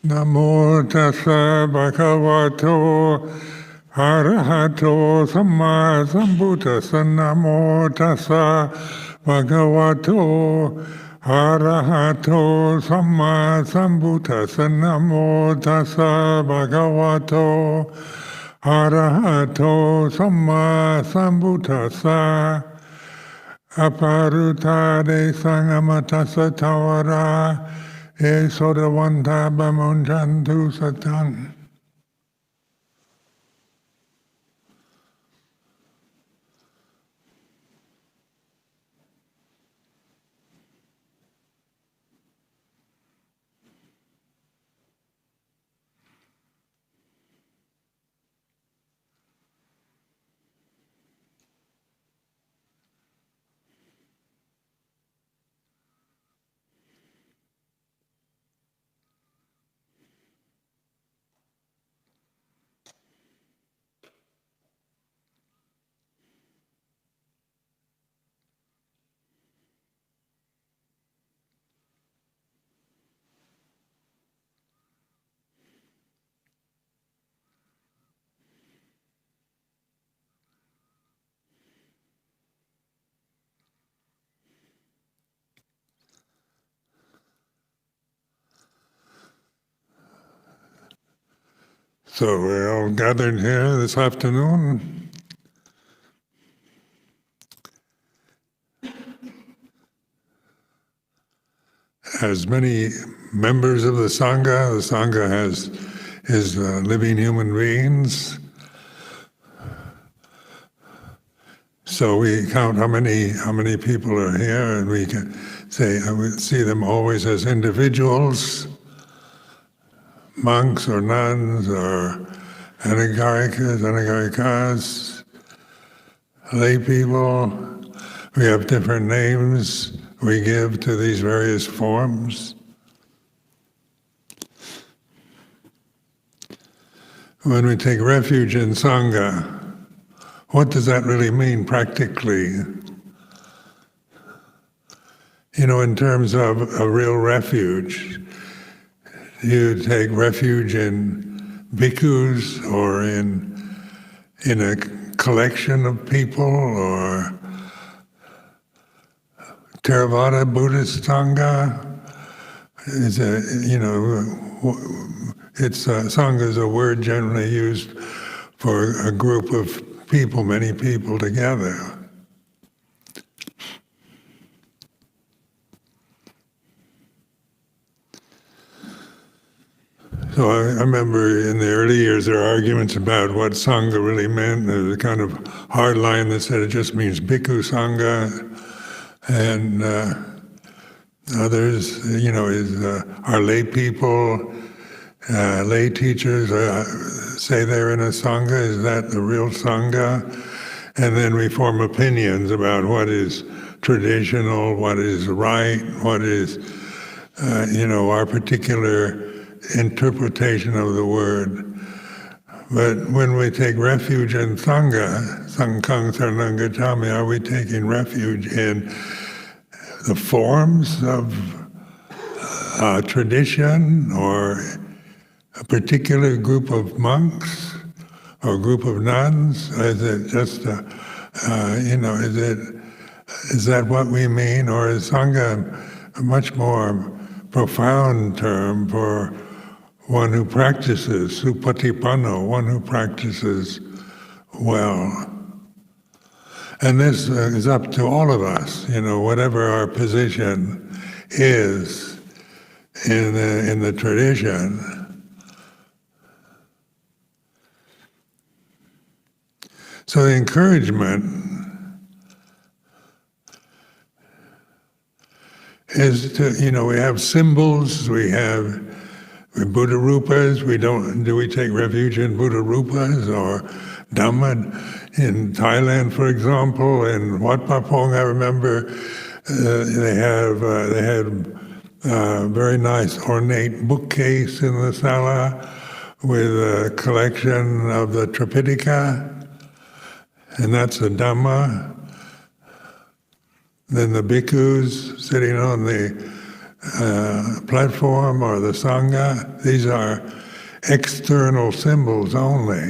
Namo tassa bhagavato arahato samma sambuddhassa. Namo tassa bhagavato arahato samma sambuddhassa. Namo tassa bhagavato arahato samma sambuddhassa. Aparutade sangamatassa tawara e sodavanta bamunjantu satan. So we're all gathered here this afternoon. As many members of the Sangha is living human beings. So we count how many people are here, and we can say we see them always as individuals, monks or nuns or anagarikas, lay people. We have different names we give to these various forms. When we take refuge in Sangha, what does that really mean practically? In terms of a real refuge, you take refuge in bhikkhus or in a collection of people or Theravada Buddhist Sangha. Sangha is a word generally used for a group of people, many people together. So I remember in the early years there were arguments about what Sangha really meant. There was a kind of hard line that said it just means Bhikkhu Sangha, and others, are lay people, lay teachers say they're in a Sangha. Is that the real Sangha? And then we form opinions about what is traditional, what is right, what is, our particular interpretation of the word. But when we take refuge in Sangha, Sanghang Saranang Gacchami, are we taking refuge in the forms of tradition or a particular group of monks or group of nuns? Is it just, is that what we mean? Or is Sangha a much more profound term for one who practices, supatipanno, one who practices well? And this is up to all of us, whatever our position is in the tradition. So the encouragement is to, we have symbols, we have Buddha Rupas. Do we take refuge in Buddha Rupas or Dhamma? In Thailand, for example, in Wat Pah Pong, I remember they had a very nice ornate bookcase in the sala with a collection of the Tripitaka, and that's the Dhamma. Then the bhikkhus sitting on the platform or the Sangha. These are external symbols only.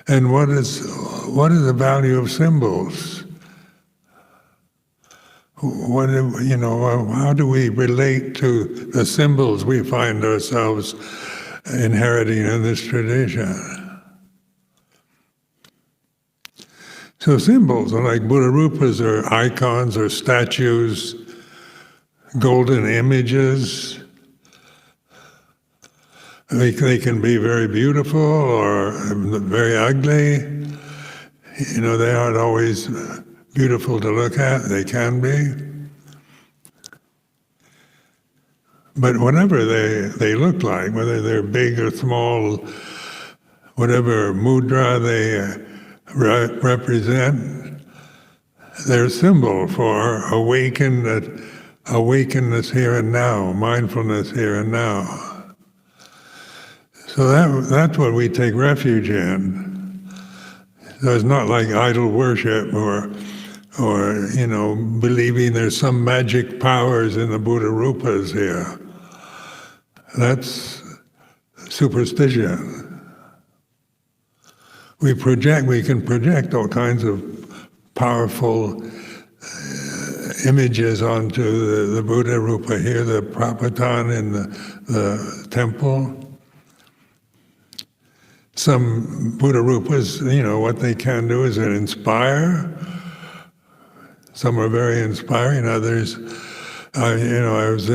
And what is the value of symbols? How do we relate to the symbols we find ourselves inheriting in this tradition? So symbols are like Buddha Rupas or icons or statues, golden images. They can be very beautiful or very ugly. They aren't always beautiful to look at. They can be. But whatever they look like, whether they're big or small, whatever mudra they represent, they're a symbol for awakenness here and now, mindfulness here and now. So that's what we take refuge in. So it's not like idol worship or believing there's some magic powers in the Buddha Rupas here. That's superstition. We can project all kinds of powerful images onto the Buddha Rupa here, the Prapatan in the temple. Some Buddha Rupas, what they can do is inspire. Some are very inspiring. Others, I was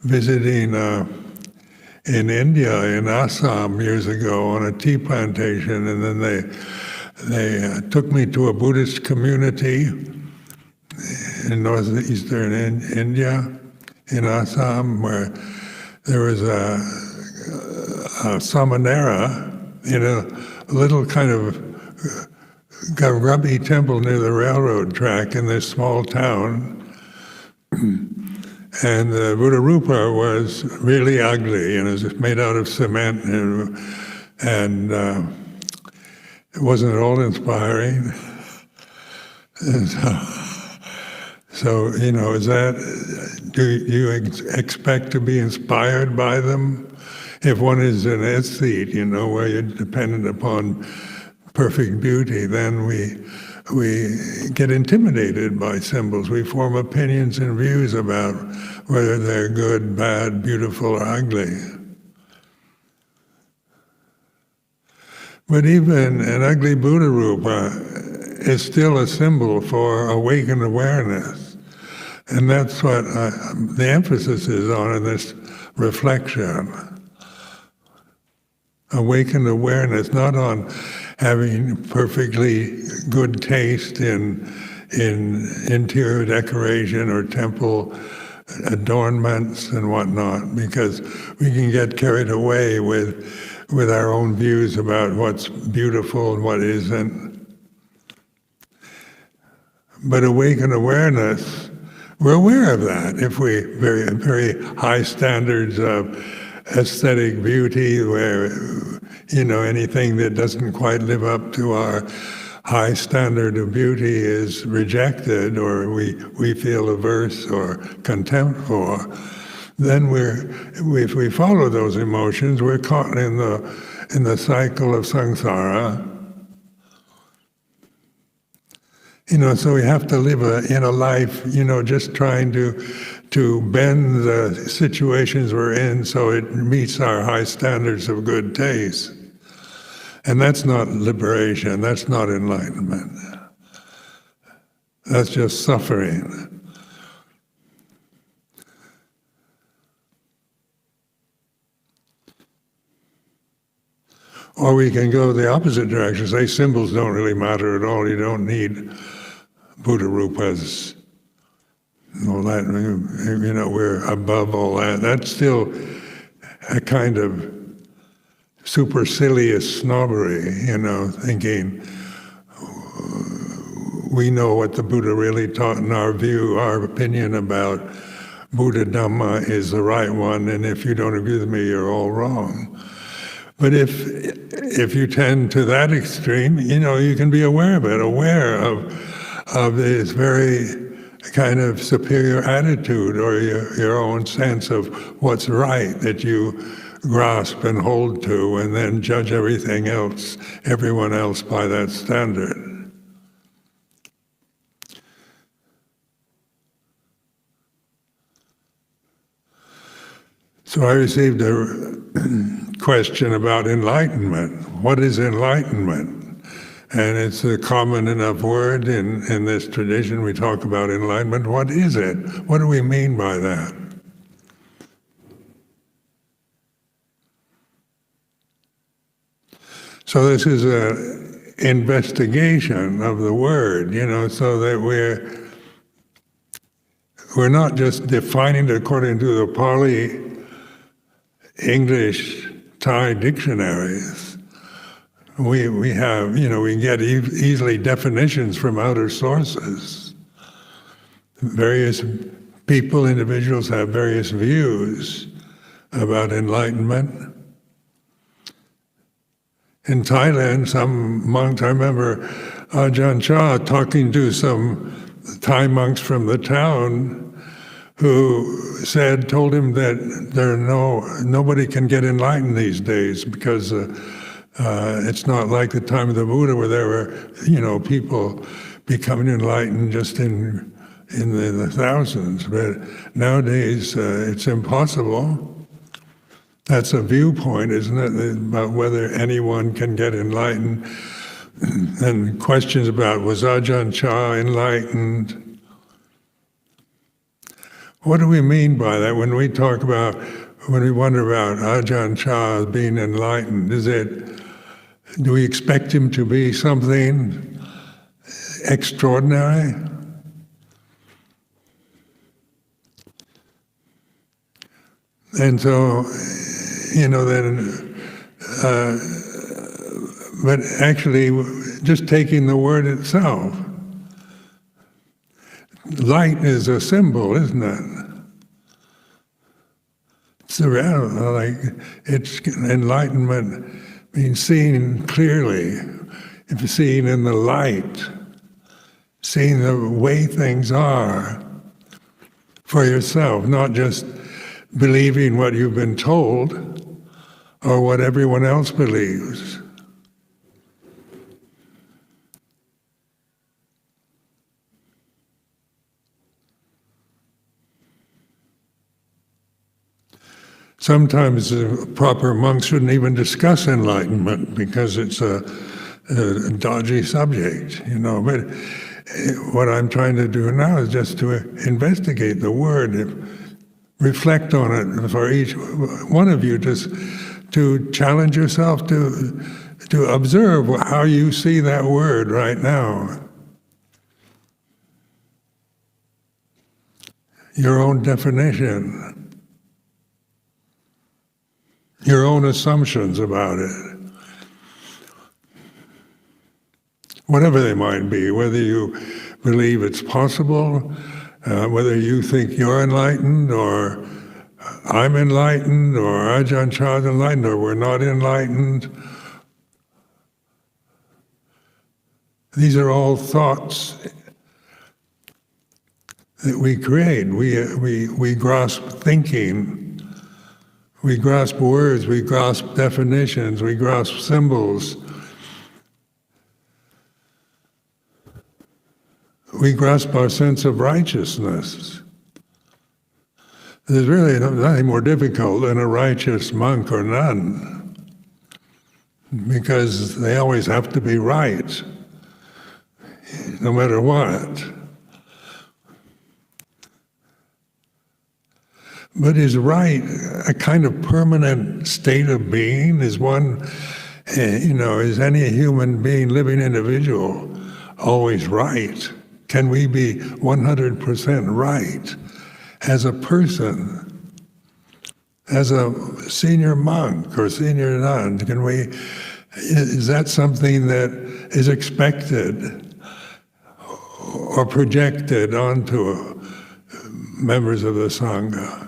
visiting in India, in Assam, years ago on a tea plantation, and then they took me to a Buddhist community in northeastern India, in Assam, where there was a samanera in a little kind of grubby temple near the railroad track in this small town. And the Buddha Rupa was really ugly, and it was made out of cement, and it wasn't at all inspiring. And so is that, do you expect to be inspired by them? If one is an aesthete, where you're dependent upon perfect beauty, then we get intimidated by symbols. We form opinions and views about whether they're good, bad, beautiful, or ugly. But even an ugly Buddha Rupa is still a symbol for awakened awareness. And that's what the emphasis is on in this reflection. Awakened awareness, not on having perfectly good taste in interior decoration or temple adornments and whatnot, because we can get carried away with our own views about what's beautiful and what isn't. But awakened awareness, we're aware of that. If we very, very high standards of aesthetic beauty, where anything that doesn't quite live up to our high standard of beauty is rejected, or we feel averse or contempt for, then if we follow those emotions, we're caught in the cycle of samsara. So we have to live in a life, just trying to bend the situations we're in so it meets our high standards of good taste. And that's not liberation, that's not enlightenment. That's just suffering. Or we can go the opposite direction, say symbols don't really matter at all, you don't need Buddha Rupas, all that, we're above all that. That's still a kind of supercilious snobbery, thinking we know what the Buddha really taught, and our opinion about Buddha Dhamma is the right one, and if you don't agree with me, you're all wrong. But if you tend to that extreme, you can be aware of it, aware of this very kind of superior attitude or your own sense of what's right that you grasp and hold to, and then judge everything else, everyone else by that standard. So I received a question about enlightenment. What is enlightenment? And it's a common enough word in this tradition. We talk about enlightenment. What is it? What do we mean by that? So this is an investigation of the word, so that we're not just defining it according to the Pali, English, Thai dictionaries. We have, we get easily definitions from outer sources. Various people, individuals have various views about enlightenment. In Thailand, some monks, I remember Ajahn talking to some Thai monks from the town who told him that nobody can get enlightened these days because it's not like the time of the Buddha where there were, people becoming enlightened just in the thousands. But nowadays, it's impossible. That's a viewpoint, isn't it, about whether anyone can get enlightened. And questions about, was Ajahn Chah enlightened? What do we mean by that when we wonder about Ajahn Chah being enlightened? Do we expect him to be something extraordinary? And so, but actually, just taking the word itself, light is a symbol, isn't it? It's the reality. It's enlightenment means seeing clearly, if seeing in the light, seeing the way things are for yourself, not just believing what you've been told or what everyone else believes. Sometimes proper monks shouldn't even discuss enlightenment because it's a dodgy subject, But what I'm trying to do now is just to investigate the word, reflect on it for each one of you, just to challenge yourself to observe how you see that word right now. Your own definition, your own assumptions about it, whatever they might be, whether you believe it's possible, whether you think you're enlightened, or I'm enlightened, or Ajahn Chah's enlightened, or we're not enlightened. These are all thoughts that we create. We grasp thinking, we grasp words, we grasp definitions, we grasp symbols. We grasp our sense of righteousness. There's really nothing more difficult than a righteous monk or nun, because they always have to be right, no matter what. But is right a kind of permanent state of being? Is is any human being, living individual, always right? Can we be 100% right as a person, as a senior monk or senior nun? Is that something that is expected or projected onto members of the Sangha?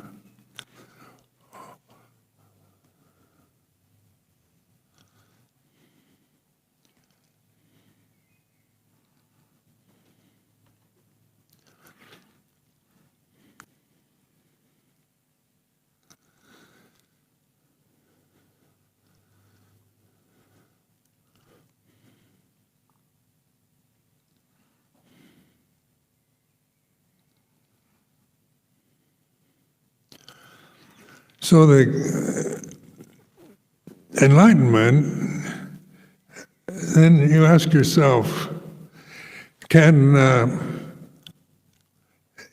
So the enlightenment, then you ask yourself,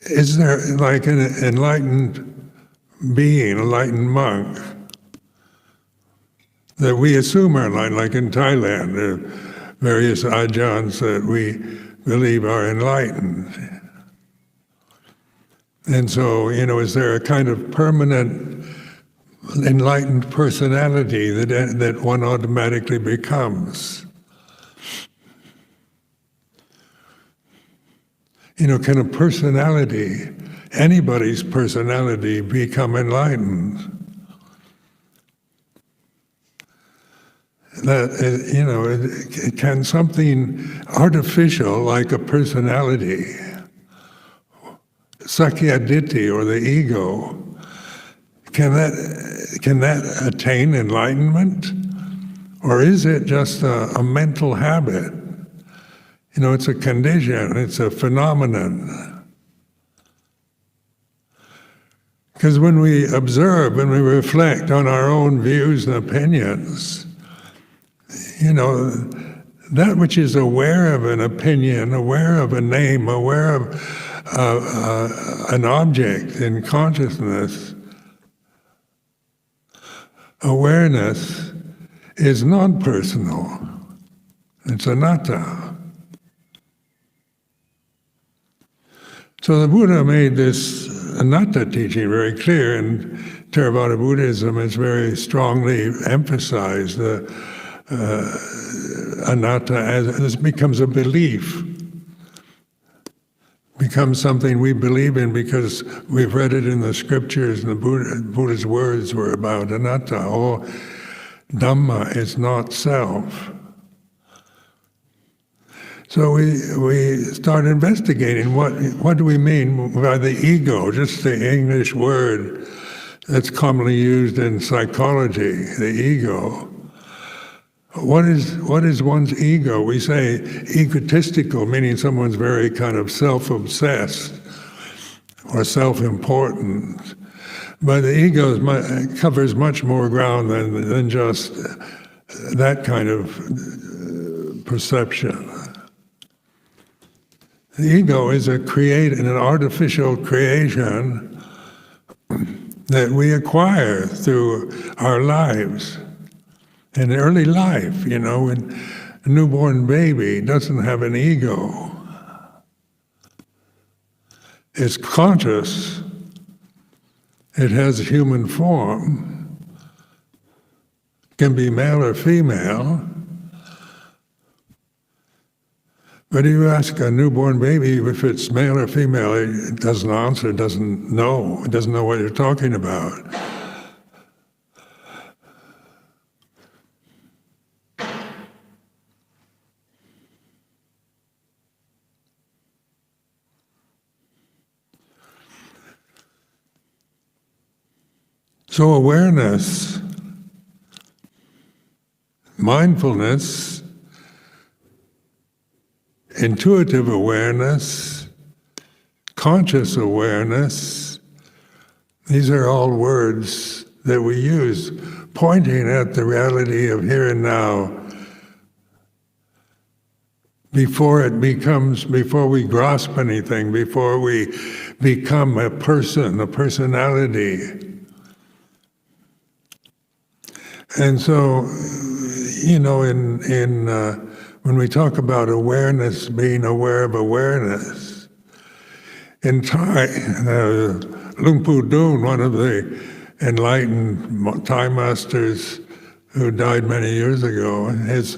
is there like an enlightened being, enlightened monk, that we assume are enlightened, like in Thailand, there are various Ajahns that we believe are enlightened. And so, is there a kind of permanent enlightened personality that one automatically becomes? Can a personality, anybody's personality, become enlightened? That can something artificial like a personality, sakyaditi or the ego, can that attain enlightenment, or is it just a mental habit? It's a condition, it's a phenomenon. Because when we observe, when we reflect on our own views and opinions, that which is aware of an opinion, aware of a name, aware of an object in consciousness, awareness is non-personal. It's anatta. So the Buddha made this anatta teaching very clear, and Theravada Buddhism is very strongly emphasized the anatta as this becomes a belief, becomes something we believe in because we've read it in the scriptures, and the Buddha's words were about anatta. All Dhamma is not self. So we start investigating what do we mean by the ego, just the English word that's commonly used in psychology, the ego. What is one's ego? We say egotistical, meaning someone's very kind of self-obsessed or self-important. But the ego covers much more ground than just that kind of perception. The ego is an artificial creation that we acquire through our lives. In early life, when a newborn baby doesn't have an ego. It's conscious. It has human form. Can be male or female. But if you ask a newborn baby if it's male or female, it doesn't answer, it doesn't know what you're talking about. So awareness, mindfulness, intuitive awareness, conscious awareness, these are all words that we use, pointing at the reality of here and now before we grasp anything, before we become a person, a personality. And so, when we talk about awareness, being aware of awareness, in Thai, Luang Pu Dun, one of the enlightened Thai masters who died many years ago, his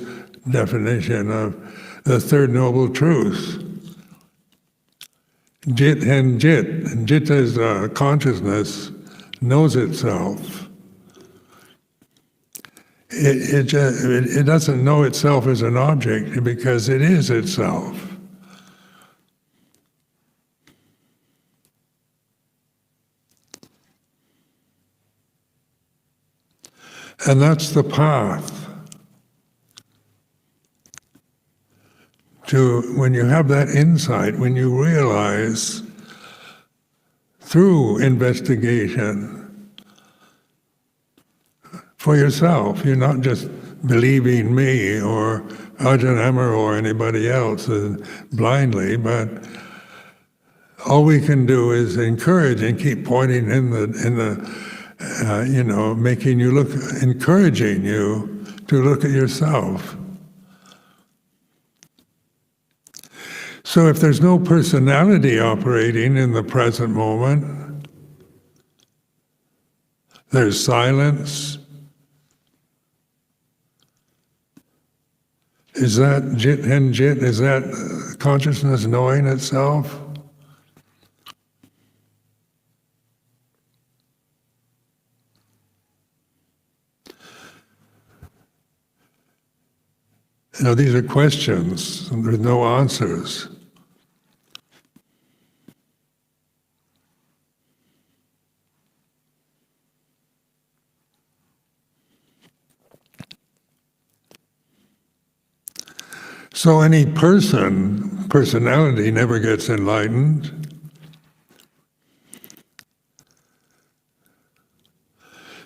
definition of the Third Noble Truth, Jit and Jit. And Jit is consciousness, knows itself. It doesn't know itself as an object because it is itself. And that's the path to when you have that insight, when you realize through investigation for yourself. You're not just believing me or Ajahn or anybody else blindly, but all we can do is encourage and keep pointing in the making you look, encouraging you to look at yourself. So if there's no personality operating in the present moment, there's silence. Is that jit and jit? Is that consciousness knowing itself? These are questions, and there's no answers. So any personality never gets enlightened.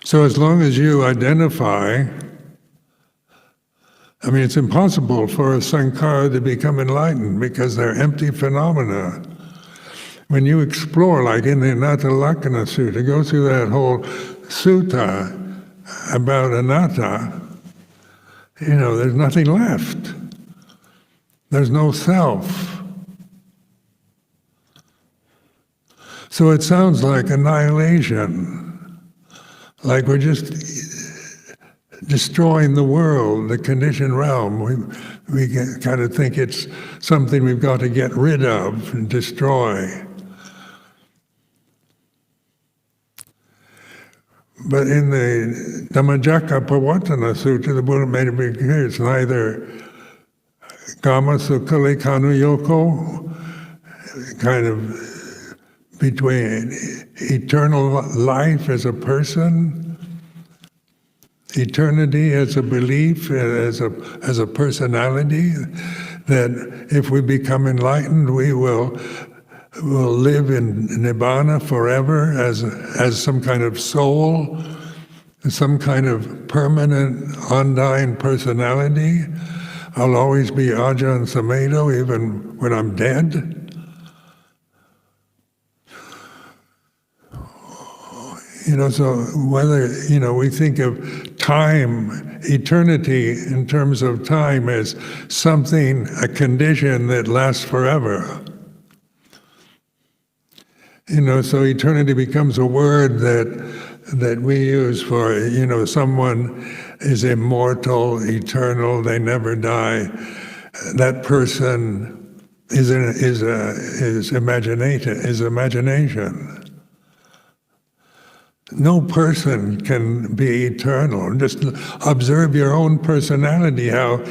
So as long as you identify, it's impossible for a sankhara to become enlightened because they're empty phenomena. When you explore, like in the Anatta Lakkhana Sutta, go through that whole sutta about anatta, there's nothing left. There's no self. So it sounds like annihilation, like we're just destroying the world, the conditioned realm. We kind of think it's something we've got to get rid of and destroy. But in the Dhammacakkappavattana Sutta, the Buddha made it very clear it's neither Kama Sukkhale Kanu Yoko, kind of between eternal life as a person, eternity as a belief, as a personality, that if we become enlightened, we will live in Nibbana forever as some kind of soul, some kind of permanent, undying personality. I'll always be Ajahn Sumedho even when I'm dead. So whether, we think of time, eternity in terms of time as something, a condition that lasts forever. So eternity becomes a word that we use for, someone is immortal, eternal, they never die. That person is imagination. No person can be eternal. Just observe your own personality, how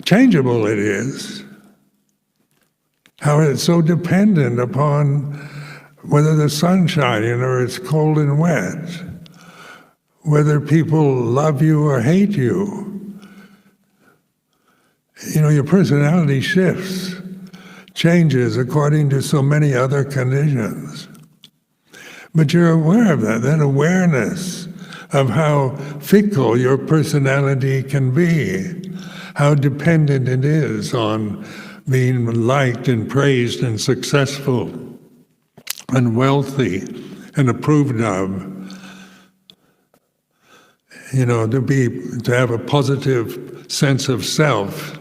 changeable it is, how it's so dependent upon whether the sun's shining or it's cold and wet, whether people love you or hate you. Your personality shifts, changes according to so many other conditions. But you're aware of that awareness of how fickle your personality can be, how dependent it is on being liked and praised and successful and wealthy and approved of. To have a positive sense of self,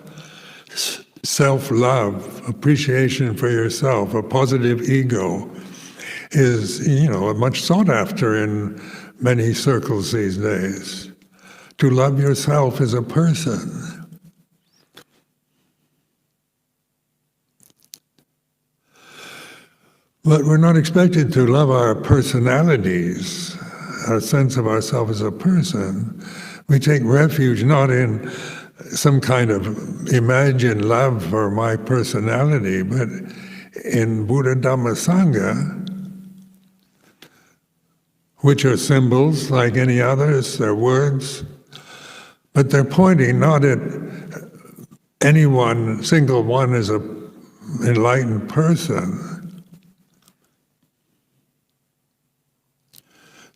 self-love, appreciation for yourself, a positive ego is, much sought after in many circles these days. To love yourself as a person. But we're not expected to love our personalities, our sense of ourselves as a person. We take refuge not in some kind of imagined love for my personality, but in Buddha, Dhamma, Sangha, which are symbols like any others, they're words, but they're pointing not at any one, single one as an enlightened person.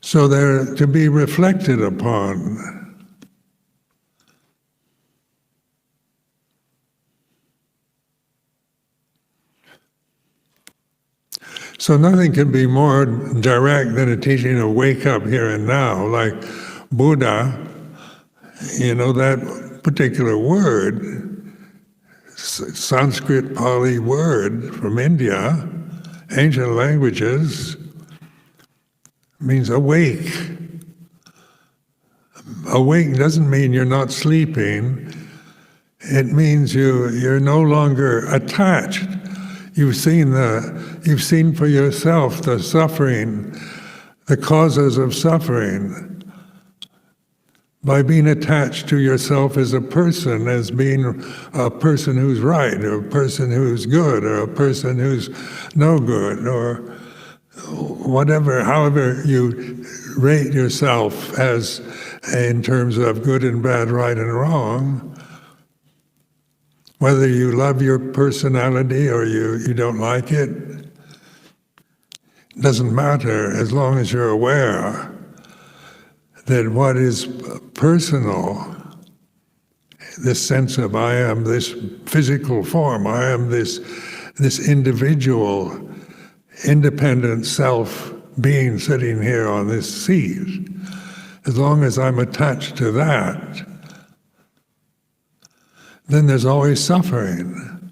So they're to be reflected upon. So nothing can be more direct than a teaching of wake up here and now, like Buddha. That particular word, Sanskrit Pali word from India, ancient languages, means awake. Awake doesn't mean you're not sleeping. It means you're no longer attached. You've seen for yourself the suffering, the causes of suffering, by being attached to yourself as a person, as being a person who's right, or a person who's good, or a person who's no good, or whatever, however you rate yourself as in terms of good and bad, right and wrong. Whether you love your personality or you don't like it, doesn't matter as long as you're aware that what is personal, this sense of I am this physical form, I am this individual, independent self being sitting here on this seat, as long as I'm attached to that, then there's always suffering.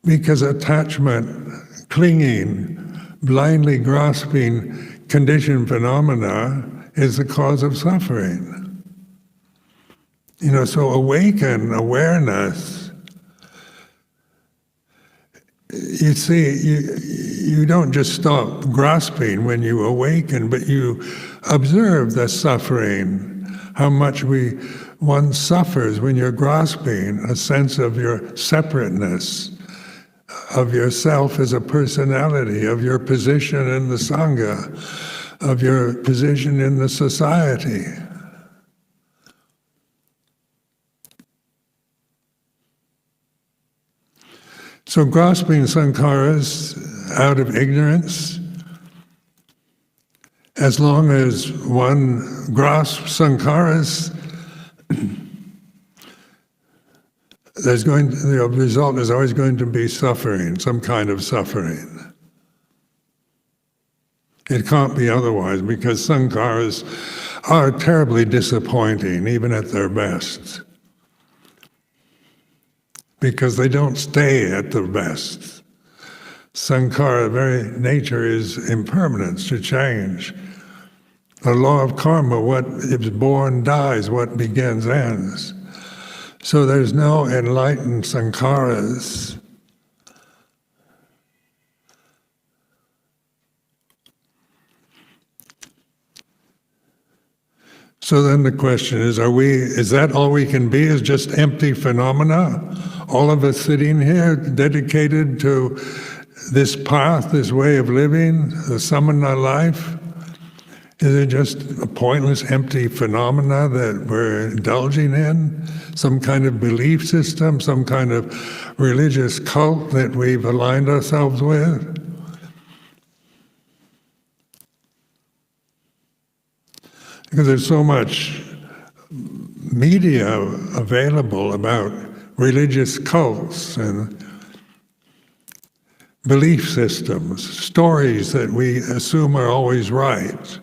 Because attachment, clinging, blindly grasping conditioned phenomena is the cause of suffering. So awaken awareness. You see, you don't just stop grasping when you awaken, but you observe the suffering, how much one suffers when you're grasping a sense of your separateness, of yourself as a personality, of your position in the Sangha, of your position in the society. So grasping sankharas out of ignorance, as long as one grasps sankharas, the result is always going to be suffering, some kind of suffering. It can't be otherwise, because sankharas are terribly disappointing, even at their best, because they don't stay at their best. Sankhara, very nature is impermanence, to change. The law of karma, what is born dies, what begins ends. So there's no enlightened sankharas. So then the question is that all we can be, is just empty phenomena? All of us sitting here dedicated to this path, this way of living, the samana life? Is it just a pointless, empty phenomena that we're indulging in? Some kind of belief system, some kind of religious cult that we've aligned ourselves with? Because there's so much media available about religious cults and belief systems, stories that we assume are always right.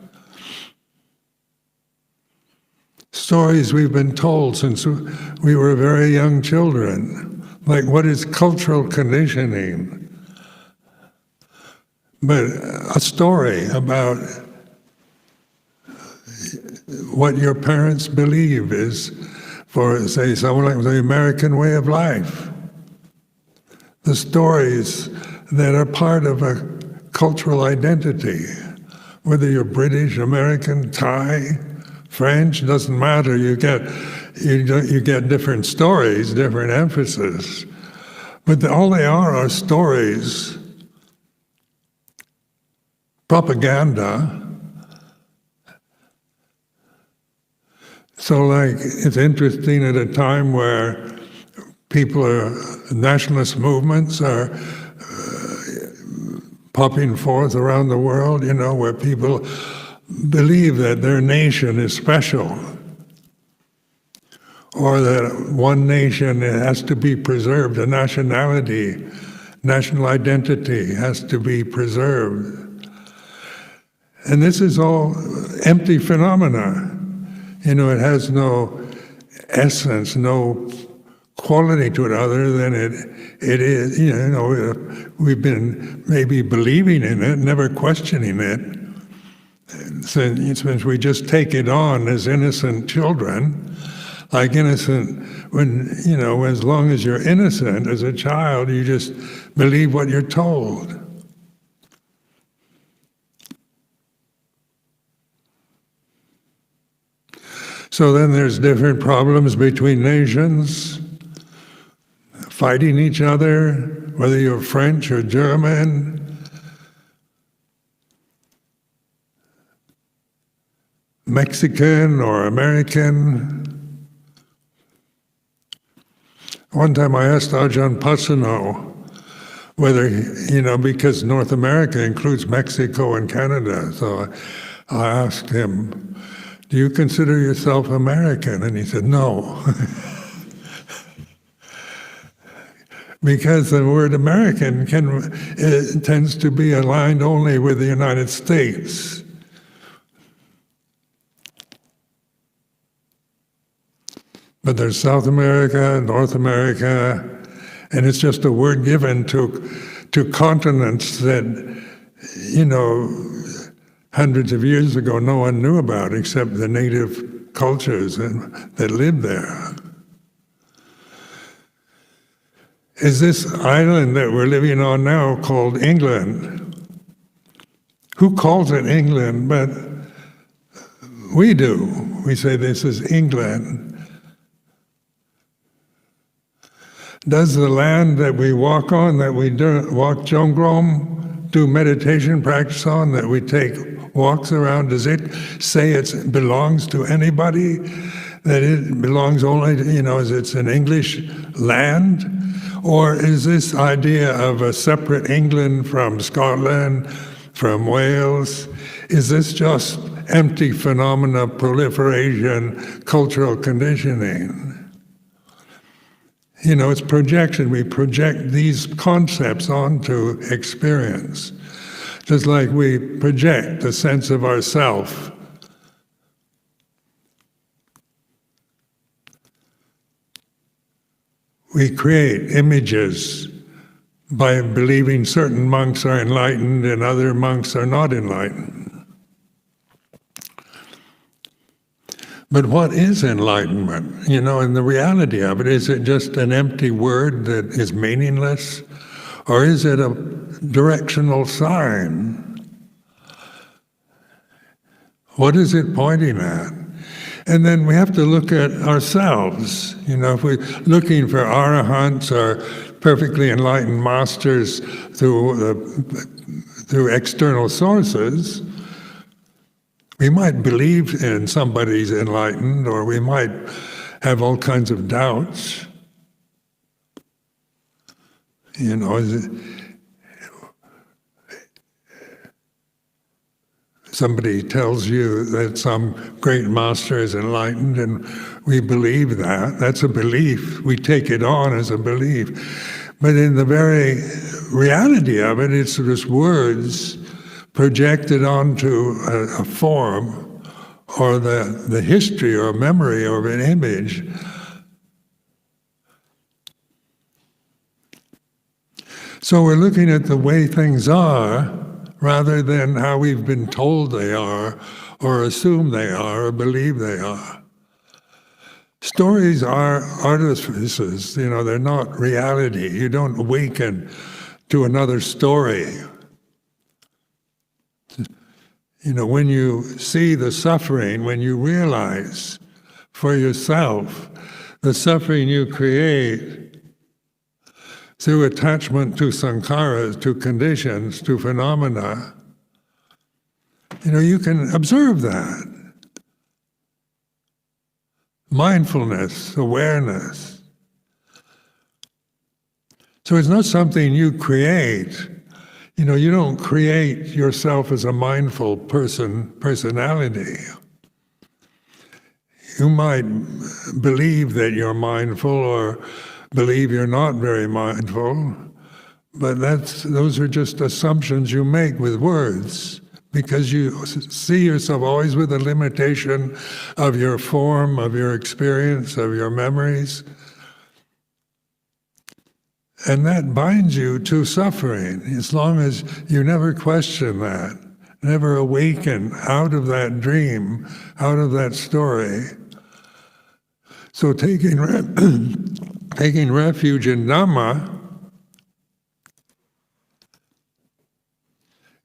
Stories we've been told since we were very young children, like what is cultural conditioning? But a story about what your parents believe is, for, say, someone like the American way of life. The stories that are part of a cultural identity, whether you're British, American, Thai, French, doesn't matter. You get different stories, different emphasis, but all they are stories, propaganda. So, like, it's interesting at a time where nationalist movements are popping forth around the world, where people believe that their nation is special. or that one nation has to be preserved, a nationality, national identity has to be preserved. And this is all empty phenomena. It has no essence, no quality to it other than it is. We've been maybe believing in it, never questioning it. Since we just take it on as innocent children, like innocent, as long as you're innocent as a child, you just believe what you're told. So then there's different problems between nations, fighting each other, whether you're French or German, Mexican or American. One time I asked Ajahn whether, because North America includes Mexico and Canada, so I asked him, do you consider yourself American? And he said, no. Because the word American tends to be aligned only with the United States. But there's South America, North America, and it's just a word given to continents that, hundreds of years ago no one knew about except the native cultures that lived there. Is this island that we're living on now called England? Who calls it England? But we do. We say this is England. Does the land that we walk on, that we walk Jongrom, do meditation practice on, that we take walks around, does it say it belongs to anybody? That it belongs only to, is it's an English land? Or is this idea of a separate England from Scotland, from Wales, is this just empty phenomena, proliferation, cultural conditioning? It's projection. We project these concepts onto experience, just like we project a sense of ourself. We create images by believing certain monks are enlightened and other monks are not enlightened. But what is enlightenment? And the reality of it, is it just an empty word that is meaningless? Or is it a directional sign? What is it pointing at? And then we have to look at ourselves. If we're looking for arahants or perfectly enlightened masters through external sources, we might believe in somebody's enlightened, or we might have all kinds of doubts. Somebody tells you that some great master is enlightened, and we believe that. That's a belief. We take it on as a belief. But in the very reality of it, it's just words projected onto a form, or the history or memory of an image. So we're looking at the way things are rather than how we've been told they are, or assume they are, or believe they are. Stories are artifices, they're not reality. You don't awaken to another story. When you see the suffering, when you realize for yourself the suffering you create through attachment to sankharas, to conditions, to phenomena, you can observe that. Mindfulness, awareness. So it's not something you create. You don't create yourself as a mindful personality. you might believe that you're mindful or believe you're not very mindful, but those are just assumptions you make with words, because you see yourself always with a limitation of your form, of your experience, of your memories. And that binds you to suffering, as long as you never question that, never awaken out of that dream, out of that story. So taking refuge in Dhamma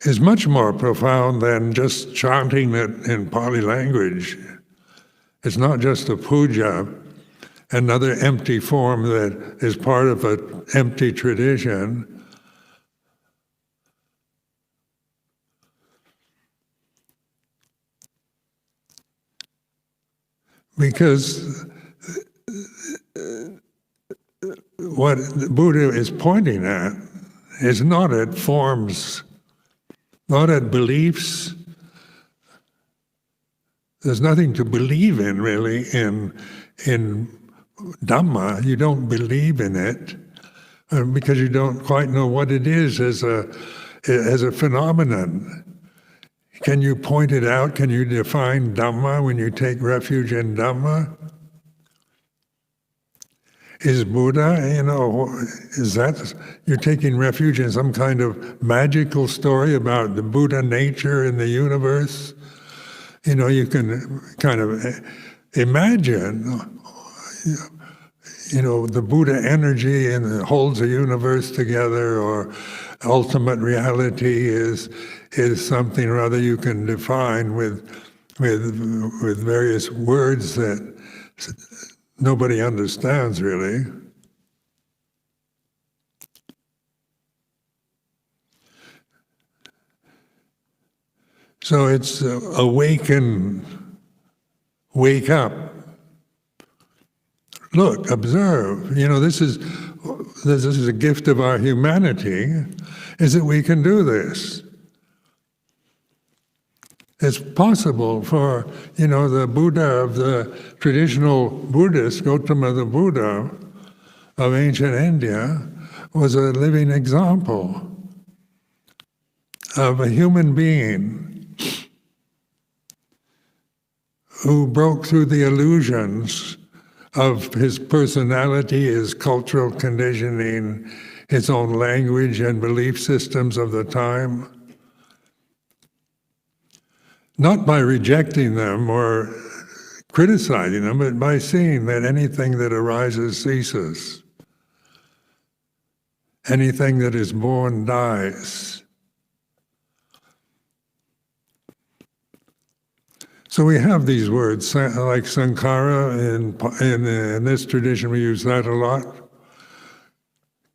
is much more profound than just chanting it in Pali language. It's not just a puja, another empty form that is part of an empty tradition. Because what the Buddha is pointing at is not at forms, not at beliefs. There's nothing to believe in, really, in Dhamma. You don't believe in it because you don't quite know what it is as a phenomenon. Can you point it out? Can you define Dhamma when you take refuge in Dhamma? Is Buddha, is that, you're taking refuge in some kind of magical story about the Buddha nature in the universe? You can kind of imagine, the Buddha energy and holds the universe together, or ultimate reality is something or other you can define with various words that nobody understands, really. So it's awaken, wake up, look, observe. This is a gift of our humanity, is that we can do this. It's possible for, the Buddha of the traditional Buddhists, Gautama the Buddha of ancient India, was a living example of a human being who broke through the illusions of his personality, his cultural conditioning, his own language and belief systems of the time. Not by rejecting them or criticizing them, but by seeing that anything that arises ceases. Anything that is born dies. So we have these words, like sankhara, in this tradition we use that a lot.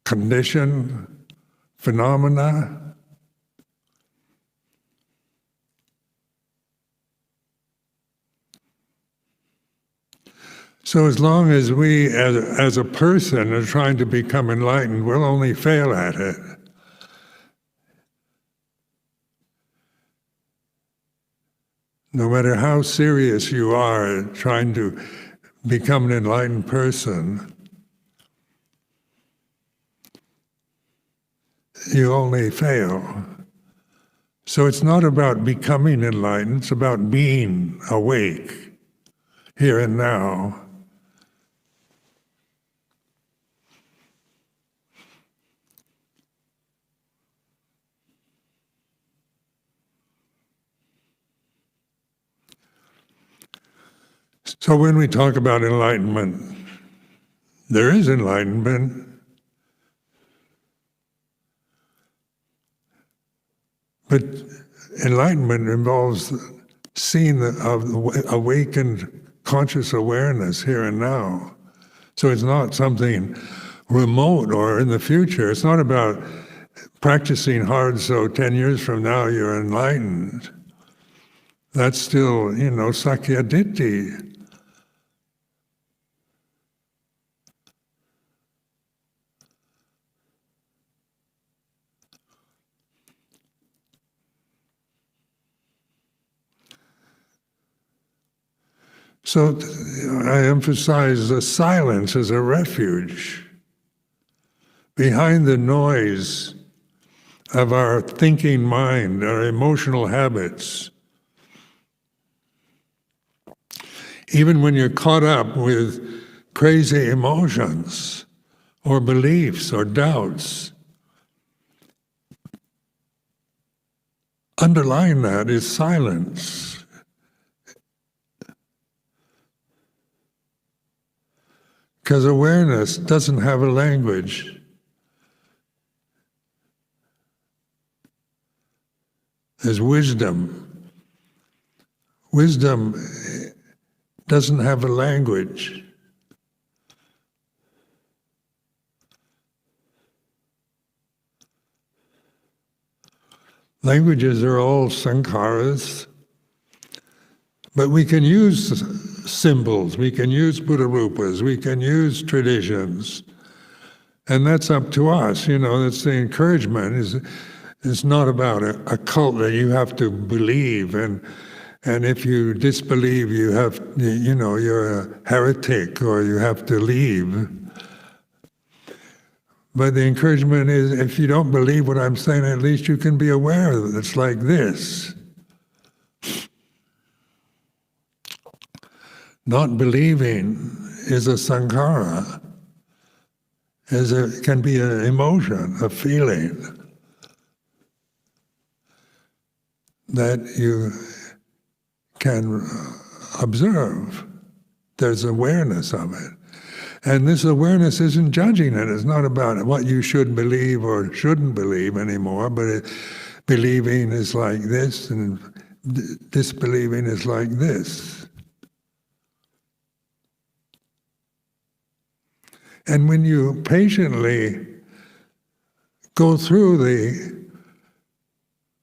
Condition, phenomena. So as long as we, as a person, are trying to become enlightened, we'll only fail at it. No matter how serious you are trying to become an enlightened person, you only fail. So it's not about becoming enlightened, it's about being awake, here and now. So when we talk about enlightenment, there is enlightenment, but enlightenment involves seeing the awakened conscious awareness here and now. So it's not something remote or in the future. It's not about practicing hard so 10 years from now you're enlightened. That's still, Sakya Ditti. So I emphasize the silence as a refuge. Behind the noise of our thinking mind, our emotional habits, even when you're caught up with crazy emotions or beliefs or doubts, underlying that is silence. Because awareness doesn't have a language. There's wisdom. Wisdom doesn't have a language. Languages are all sankharas, but we can use symbols, we can use Buddha rupas, we can use traditions, and that's up to us. That's the encouragement. It's not about a cult that you have to believe, and if you disbelieve, you're a heretic or you have to leave. But the encouragement is, if you don't believe what I'm saying, at least you can be aware that it's like this. Not believing is a sankhara, can be an emotion, a feeling that you can observe. There's awareness of it. And this awareness isn't judging it. It's not about what you should believe or shouldn't believe anymore, but believing is like this and disbelieving is like this. And when you patiently go through the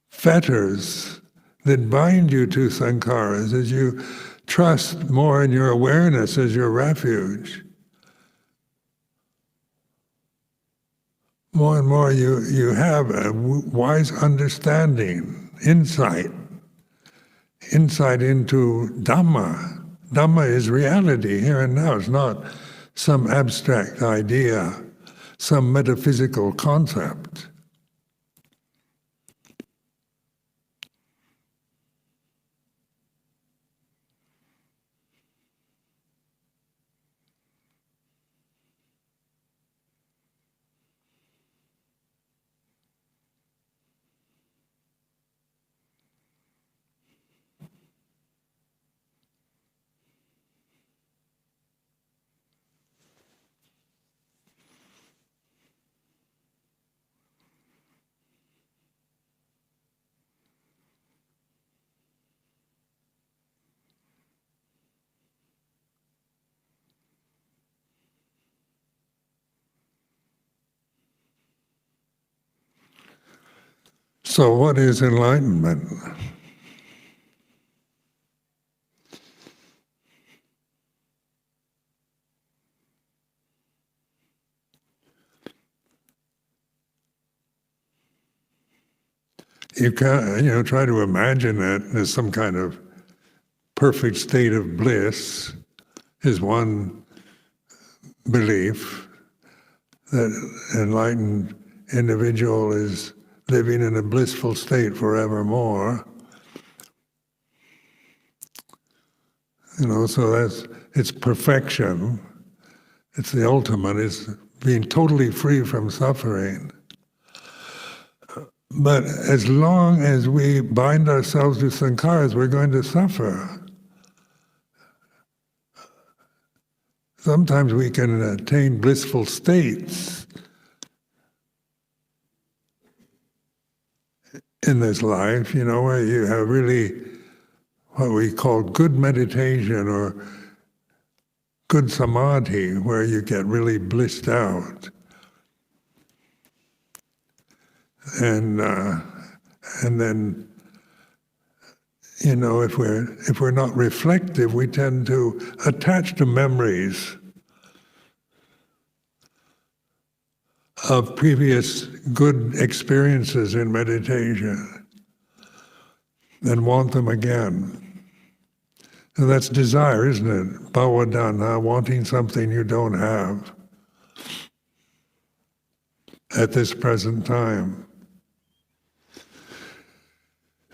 fetters that bind you to sankharas, as you trust more in your awareness as your refuge, more and more you have a wise understanding, insight into Dhamma. Dhamma is reality here and now. It's not some abstract idea, some metaphysical concept. So what is enlightenment? You can, try to imagine it as some kind of perfect state of bliss is one belief, that enlightened individual is living in a blissful state forevermore. So it's perfection. It's the ultimate. It's being totally free from suffering. But as long as we bind ourselves to sankharas, we're going to suffer. Sometimes we can attain blissful states in this life, where you have really what we call good meditation or good samadhi, where you get really blissed out. And then, if we're not reflective, we tend to attach to memories of previous good experiences in meditation and want them again. So that's desire, isn't it? Bhavadana, wanting something you don't have at this present time.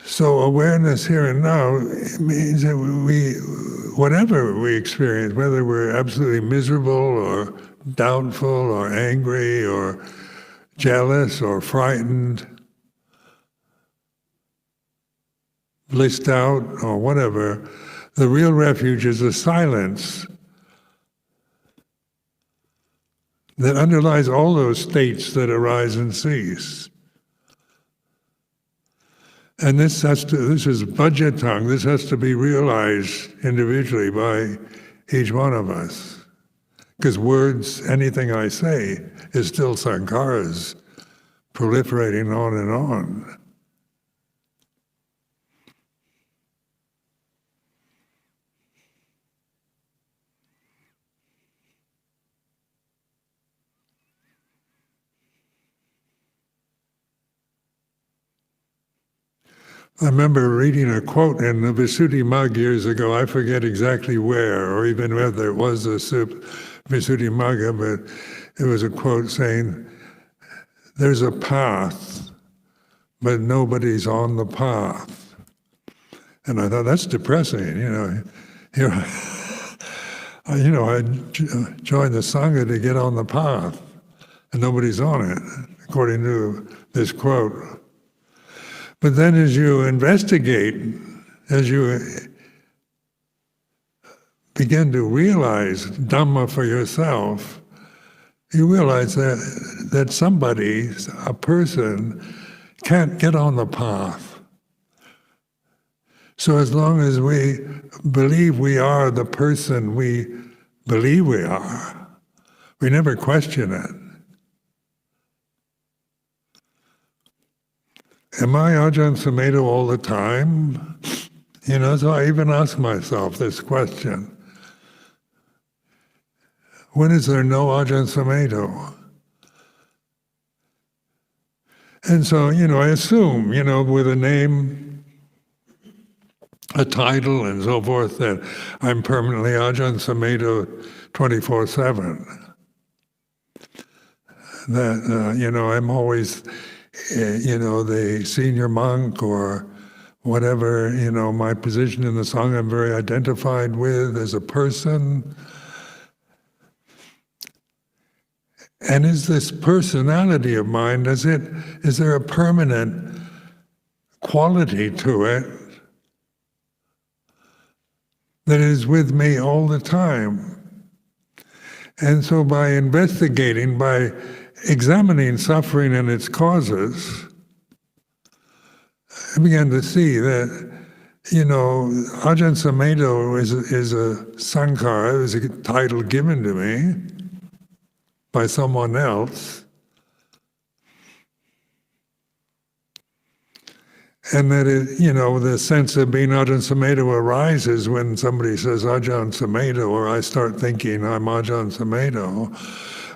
So awareness here and now means that whatever we experience, whether we're absolutely miserable or doubtful or angry or jealous or frightened, blissed out or whatever, the real refuge is the silence that underlies all those states that arise and cease. And this is Bhajatang, this has to be realized individually by each one of us. Because words, anything I say, is still sankharas, proliferating on and on. I remember reading a quote in the Visuddhimagga years ago. I forget exactly where, or even whether it was the Visuddhimagga, but it was a quote saying, "There's a path, but nobody's on the path." And I thought, that's depressing, Here, I joined the Sangha to get on the path, and nobody's on it, according to this quote. But then as you investigate, as you begin to realize Dhamma for yourself, you realize that somebody, a person, can't get on the path. So as long as we believe we are the person we believe we are, we never question it. Am I Ajahn Sumedho all the time? So I even ask myself this question. When is there no Ajahn Sumedho? And so, I assume, with a name, a title, and so forth, that I'm permanently Ajahn Sumedho 24/7. That, I'm always the senior monk or whatever, my position in the Sangha I'm very identified with as a person. And is this personality of mine, is there a permanent quality to it that is with me all the time? And so by investigating, by examining suffering and its causes, I began to see that, Ajahn Sumedho is a sankhara, it was a title given to me by someone else, and that the sense of being Ajahn Sumedho arises when somebody says Ajahn Sumedho, or I start thinking I'm Ajahn Sumedho.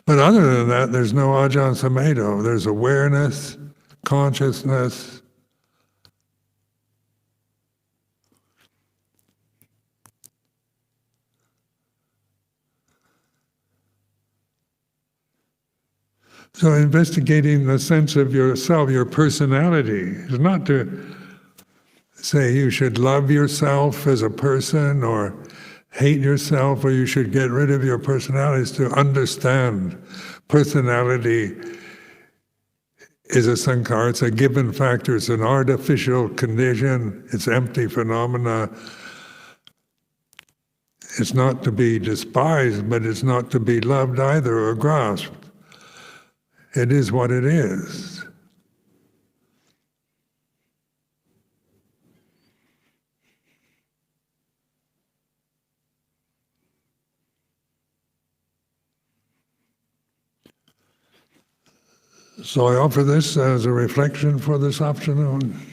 But other than that, there's no Ajahn Sumedho. There's awareness, consciousness. So investigating the sense of yourself, your personality, is not to say you should love yourself as a person or hate yourself, or you should get rid of your personality. Is to understand personality is a sankhara, it's a given factor, it's an artificial condition, it's empty phenomena. It's not to be despised, but it's not to be loved either or grasped. It is what it is. So I offer this as a reflection for this afternoon.